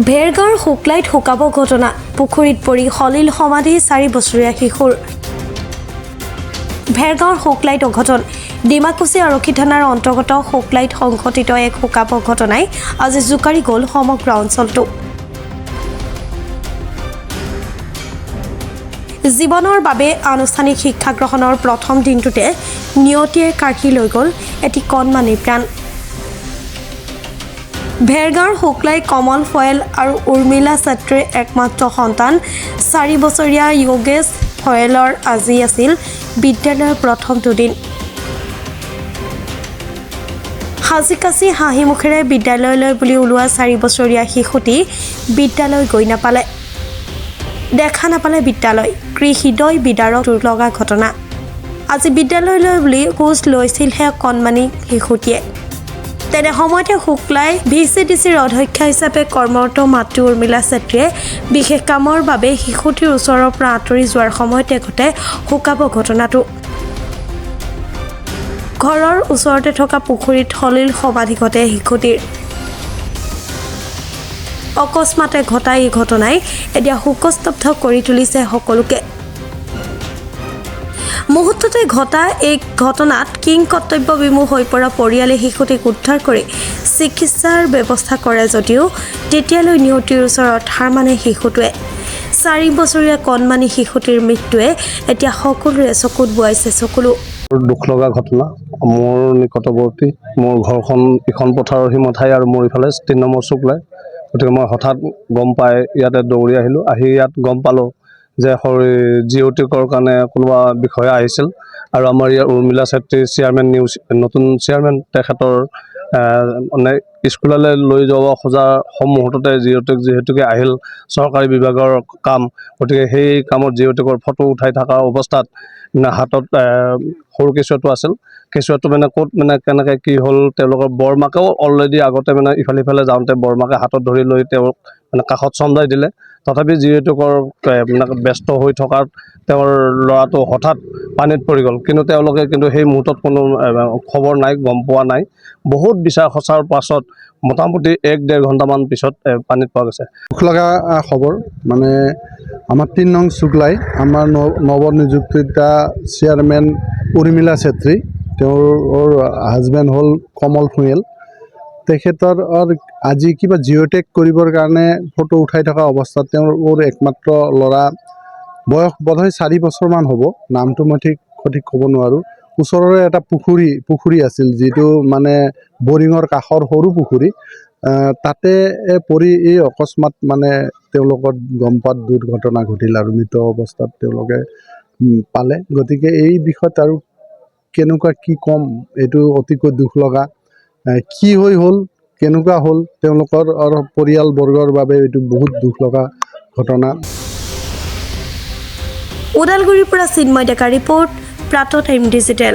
ভেৰগাঁৱৰ শুক্লাইত শুকাব ঘটনা পুখুৰীত পৰি সলিল সমাধি 4 বছৰীয়া শিশুৰ ভেৰগাঁৱৰ শুক্লাইত অঘটন ডিমাকুচি আৰক্ষী থানাৰ অন্তৰ্গত শুক্লাইত সংঘটিত এক শুকাব ঘটনাই আজি জোকাৰি গ'ল সমগ্ৰ অঞ্চলটো জীৱনৰ বাবে আনুষ্ঠানিক শিক্ষা গ্ৰহণৰ প্ৰথম দিনটোতে নিয়তিয়ে কাঢ়ি লৈ গ'ল এটি কণমানি প্ৰাণ ভেৰগাঁৱৰ শুক্লাই কমল ফয়েল আৰু উৰ্মিলা ছাত্ৰীৰ একমাত্ৰ সন্তান 4 বছৰীয়া যোগেশ ফয়েলৰ আজি আছিল বিদ্যালয়ৰ প্ৰথমটো দিন হাজি কাছি হাঁহি মুখেৰে বিদ্যালয়লৈ বুলি ওলোৱা 4 বছৰীয়া শিশুটি বিদ্যালয় গৈ নাপালে দেখা নাপালে বিদ্যালয় হৃদয় বিদাৰক লগা ঘটনা আজি বিদ্যালয়লৈ বুলি কোচ লৈছিলহে কণমানি শিশুটিয়ে তেনে সময়তে শুক্লাই ভিচিডিচিৰ অধ্যক্ষা হিচাপে কৰ্মৰত মাতৃ উৰ্মিলা ছাত্ৰীয়ে বিশেষ কামৰ বাবে শিশুটিৰ ওচৰৰ পৰা আঁতৰি যোৱাৰ সময়তে ঘটে শুকাব ঘটনাটো ঘৰৰ ওচৰতে থকা পুখুৰীত সলিল সমাধি ঘটে শিশুটিৰ অকস্মাতে ঘটা এই ঘটনাই এতিয়া শোকস্তব্ধ কৰি তুলিছে সকলোকে মুহূৰ্ততে ঘটা এই ঘটনাত কিং কৰ্তব্য বিমুখ হৈ পৰা পৰিয়ালে শিশুটিক উদ্ধাৰ কৰি চিকিৎসাৰ ব্যৱস্থা কৰে যদিও তেতিয়ালৈ নিয়তিৰ ওচৰত হাৰ মানে শিশুটোৱে 4 বছৰীয়া কণমানি শিশুটিৰ মৃত্যুৱে এতিয়া সকলোৰে চকুত বোৱাইছে চকুলো দুখ লগা ঘটনা মোৰ নিকটৱৰ্তী মোৰ ঘৰখন ইখন পথাৰৰ সীমঠাই আৰু মোৰ ইফালে 3 নম্বৰ শুক্লাই গতিকে মই হঠাৎ গম পাই ইয়াতে দৌৰি আহিলোঁ আহি ইয়াত গম পালোঁ যে জিঅ'টিকৰ কাৰণে কোনোবা বিষয়া আহিছিল আৰু আমাৰ ইয়াৰ উৰ্মিলা ছাত্ৰী চেয়াৰমেন নতুন চেয়াৰমেন তেখেতৰ মানে স্কুললৈ লৈ যাব খোজা মুহূৰ্ততে জিঅ'টিক যিহেতুকে আহিল চৰকাৰী বিভাগৰ কাম গতিকে সেই কামত জিঅ'টিকৰ ফটো উঠাই থকা অৱস্থাত হাতত সৰু কেঁচুৱাটো আছিল কেঁচুৱাটো মানে ক'ত মানে কেনেকৈ কি হ'ল তেওঁলোকৰ বৰমাকেও অলৰেডি আগতে মানে ইফালে যাওঁতে বৰমাকে হাতত ধৰি লৈ তেওঁক মানে কাষত চমজাই দিলে তথাপি জিঅ'টিকৰ মানে ব্যস্ত হৈ থকাত তেওঁৰ ল'ৰাটো হঠাৎ পানীত পৰি গ'ল কিন্তু তেওঁলোকে কিন্তু সেই মুহূৰ্তত কোনো খবৰ নাই গম পোৱা নাই বহুত বিচাৰ খচাৰ পাছত মোটামুটি 1-1.5 ঘণ্টামান পিছত পানীত পোৱা গৈছে দুখ লগা খবৰ মানে আমাৰ 3 নং শুক্লাই আমাৰ নৱনিযুক্ত চেয়াৰমেন উৰ্মিলা ছাত্ৰী তেওঁৰ হাজবেণ্ড হ'ল কমল ফুয়েল তেখেতৰ আজি কিবা জিঅ'টেক কৰিবৰ কাৰণে ফটো উঠাই থকা অৱস্থাত তেওঁৰ একমাত্ৰ ল'ৰা বয়স বোধহয় 4 বছৰমান হ'ব নামটো মই সঠিক ক'ব নোৱাৰোঁ ওচৰৰে এটা পুখুৰী আছিল যিটো মানে বৰিঙৰ কাষৰ সৰু পুখুৰী তাতে পৰি এই অকস্মাত মানে তেওঁলোকৰ গম পোৱাত দুৰ্ঘটনা ঘটিল আৰু মৃত অৱস্থাত তেওঁলোকে পালে গতিকে এই বিষয়ত আৰু কেনেকুৱা কি ক'ম এইটো অতিকৈ দুখ লগা কি হ'ল কেনেকুৱা হ'ল তেওঁলোকৰ পৰিয়ালবৰ্গৰ বাবে এইটো বহুত দুখ লগা ঘটনা ওদালগুৰিৰ পৰা চিন্ময় ডেকা ৰিপৰ্ট প্ৰাত টাইম ডিজিটেল